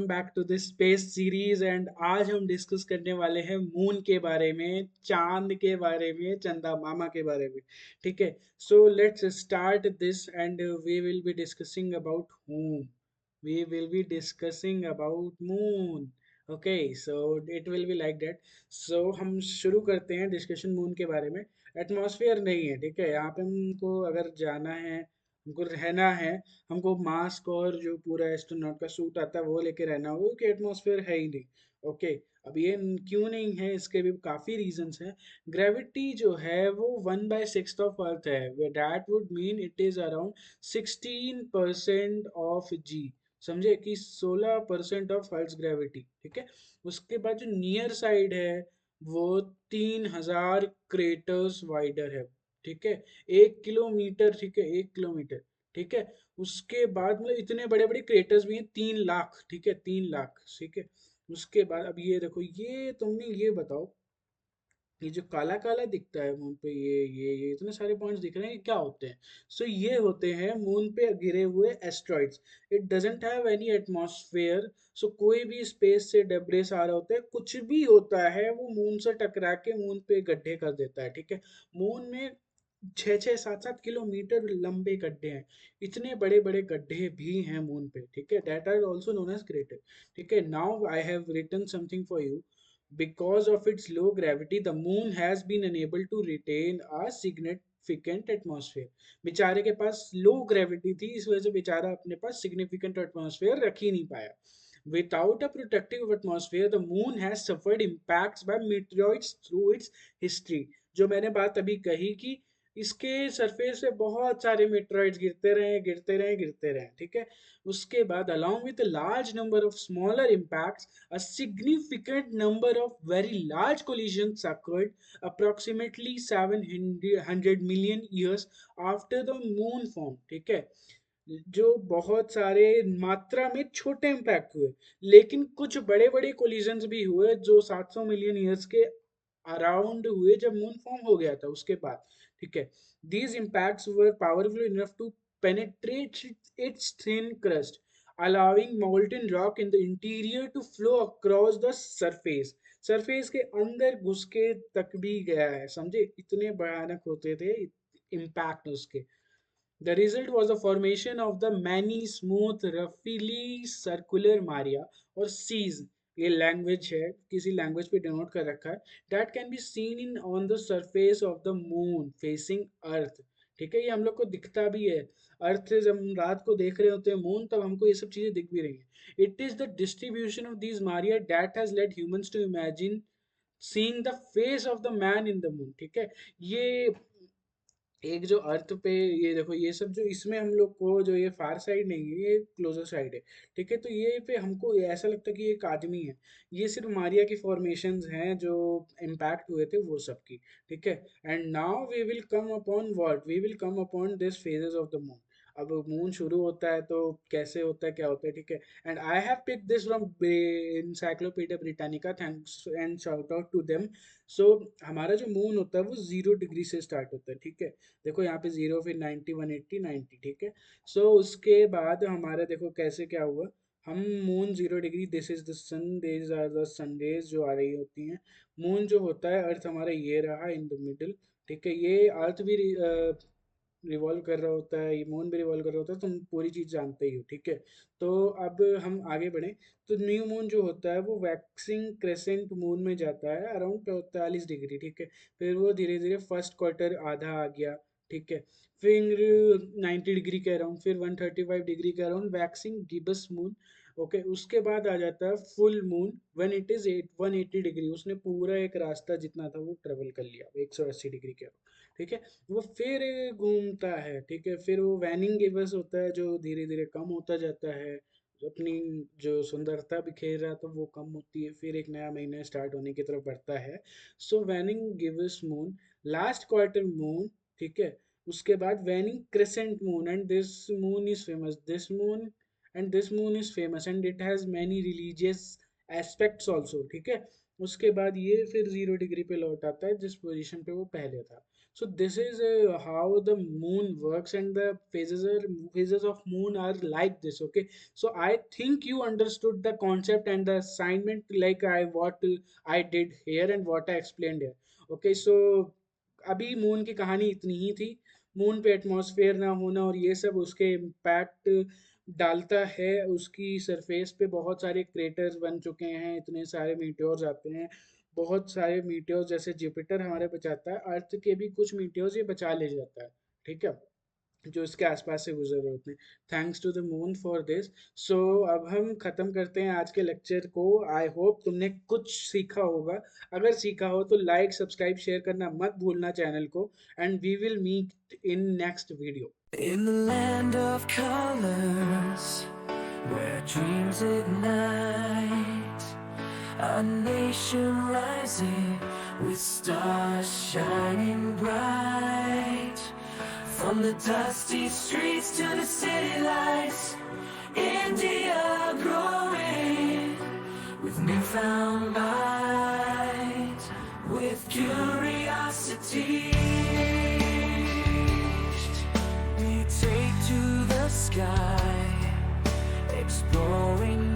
Back to this space series and आज हम discuss करने वाले हैं मून के बारे में, चांद के बारे में, चंदा मामा के बारे में। ठीक है, so let's start this and we will be discussing about moon. We will be discussing about moon. Okay, so it will be like that. So हम शुरू करते हैं डिस्कशन मून के बारे में। एटमॉस्फेयर नहीं है, ठीक है, यहाँ पे हमको अगर जाना है, हमको रहना है, हमको मास्क और जो पूरा एस्ट्रोनॉट का सूट आता है वो लेके रहना होगा, क्योंकि एटमॉस्फेयर है ही नहीं। ओके, अब ये क्यों नहीं है, इसके भी काफी रीजंस हैं। ग्रेविटी जो है वो 1/6 ऑफ अर्थ है, that would mean it is around 16% of G. समझे कि 16% ऑफ अर्थ ग्रेविटी। ठीक है, उसके बाद जो नियर साइड है वो 3,000 क्रेटर्स वाइडर है। ठीक है, 1 किलोमीटर, ठीक है, 1 किलोमीटर। ठीक है, उसके बाद मतलब इतने बड़े बड़े क्रेटर्स भी हैं, 3 लाख, ठीक है, 3 लाख। ठीक है, उसके बाद अब ये देखो, ये तुमने ये बताओ, ये जो काला काला दिखता है मून पे, ये इतने सारे पॉइंट्स दिख रहे हैं, ये क्या होते हैं? सो ये होते हैं मून पे गिरे हुए asteroids. It doesn't have any atmosphere. So कोई भी स्पेस से डेब्रिस आ रहा होता है, कुछ भी होता है, वो मून से टकरा के मून पे गड्ढे कर देता है। ठीक है, मून में 6-6 7-7 किलोमीटर लंबे गड्ढे हैं। इतने बड़े बड़े गड्ढे भी हैं मून पे। ठीक है, that are also known as crater. ठीक है, now I have written something for you. Because of its low gravity, the moon has been unable to retain a significant atmosphere. बेचारे के पास लो ग्रेविटी थी, इस वजह से बेचारा अपने पास सिग्निफिकेंट एटमॉस्फेयर रख ही नहीं पाया। Without a protective atmosphere, the moon has suffered impacts by meteoroids through its history. जो मैंने बात अभी कही कि इसके सरफेस पे बहुत सारे मेटेरॉइड्स गिरते रहे, गिरते रहे, गिरते रहे। ठीक है, उसके बाद along with a large number of smaller impacts, a significant number of very large collisions occurred approximately 700 million years after the moon formed. ठीक है, जो बहुत सारे मात्रा में छोटे इम्पैक्ट हुए, लेकिन कुछ बड़े बड़े कोलिजन्स भी हुए जो 700 मिलियन ईयर्स के अराउंड हुए जब मून फॉर्म हो गया था उसके बाद। ठीक है, these impacts were powerful enough to penetrate its thin crust, allowing molten rock in the interior to flow across the surface. Surface के अंदर घुस के तक भी गया है, समझे, इतने भयानक होते थे इम्पैक्ट उसके। The result was the formation of the many smooth, roughly circular maria और seas। ये लैंग्वेज है, किसी लैंग्वेज पे डिनोट कर रखा है। That can be seen in on the surface of the moon facing earth। ठीक है, ये हम लोग को दिखता भी है। अर्थ से जब हम रात को देख रहे होते हैं मून, तब हमको ये सब चीजें दिख भी रही हैं। It is the distribution of these maria that has led humans to imagine seeing the face of the man in the moon. ठीक है, ये एक जो अर्थ पे, ये देखो, ये सब जो इसमें हम लोग को, जो ये फार साइड नहीं है, ये क्लोजर साइड है। ठीक है, तो ये पे हमको ऐसा लगता है कि एक आदमी है। ये सिर्फ मारिया की फॉर्मेशंस हैं जो इम्पैक्ट हुए थे वो सब की। ठीक है, and now we will come upon what, we will come upon this phases of the moon. अब मून शुरू होता है तो कैसे होता है, क्या होता है। ठीक है, and I have pick this from encyclopedia britannica, thanks and shout out to them. So हमारा जो मून होता है वो 0 डिग्री से स्टार्ट होता है। ठीक है, देखो यहाँ पे 0, फिर 90, 180, 90। ठीक है, सो उसके बाद हमारा देखो कैसे क्या हुआ। हम moon 0 degree, this is the sun, this are the sun rays जो आ रही होती हैं। मून जो होता है, अर्थ हमारा ये रहा इन द मिडल। ठीक है, ये अर्थ भी रिवॉल्व कर रहा होता है, ये मून भी रिवॉल्व कर रहा होता है, तुम पूरी चीज जानते ही हो। ठीक है, तो अब हम आगे बढ़े। तो न्यू मून जो होता है वो वैक्सिंग क्रेसेंट मून में जाता है अराउंड 45 डिग्री। ठीक है, फिर वो धीरे धीरे फर्स्ट क्वार्टर आधा आ गया। ठीक है, फिर 90 डिग्री के अराउंड, फिर 135 डिग्री के around waxing Gibbs moon. Okay, उसके बाद आ जाता है full moon when it is 180 degree. उसने पूरा एक रास्ता जितना था वो ट्रेवल कर लिया 180 डिग्री के अराउंड। ठीक है, वो फिर घूमता है। ठीक है, फिर वो वैनिंग गिबस होता है जो धीरे धीरे कम होता जाता है, अपनी जो सुंदरता बिखेर रहा था वो कम होती है, फिर एक नया महीना स्टार्ट होने की तरफ बढ़ता है। सो वैनिंग गिव्स मून, लास्ट क्वार्टर मून। ठीक है, उसके बाद waning crescent moon, and this moon is famous, this moon and this moon is famous and it has many religious aspects also. ठीक है, उसके बाद ये फिर 0 डिग्री पे लौट आता है जिस पोजीशन पे वो पहले था। So this is how the moon works, and the phases of moon are like this. Okay, so I think you understood the concept and the assignment, like I did here and what I explained here. Okay, so अभी moon की कहानी इतनी ही थी. Moon पे atmosphere ना होना और ये सब उसके इम्पैक्ट डालता है. उसकी सरफेस पे बहुत सारे क्रेटर्स बन चुके हैं, इतने सारे मीटियोर्स आते हैं. बहुत सारे मीटियोर्स जैसे जुपिटर हमारे बचाता है, अर्थ के भी कुछ मीटियोर्स ये बचा ले जाता है. ठीक है, जो इसके आसपास से गुजर रहे होते हैं. Thanks to the moon for this. So अब हम खत्म करते हैं आज के लेक्चर को. आई होप तुमने कुछ सीखा होगा. अगर सीखा हो तो लाइक सब्सक्राइब शेयर करना मत भूलना चैनल को. And we will meet in next video. In the land of colors, where dreams ignite, a nation rising with stars shining bright. From the dusty streets to the city lights, India growing with newfound light, with curiosity. We take to the sky, exploring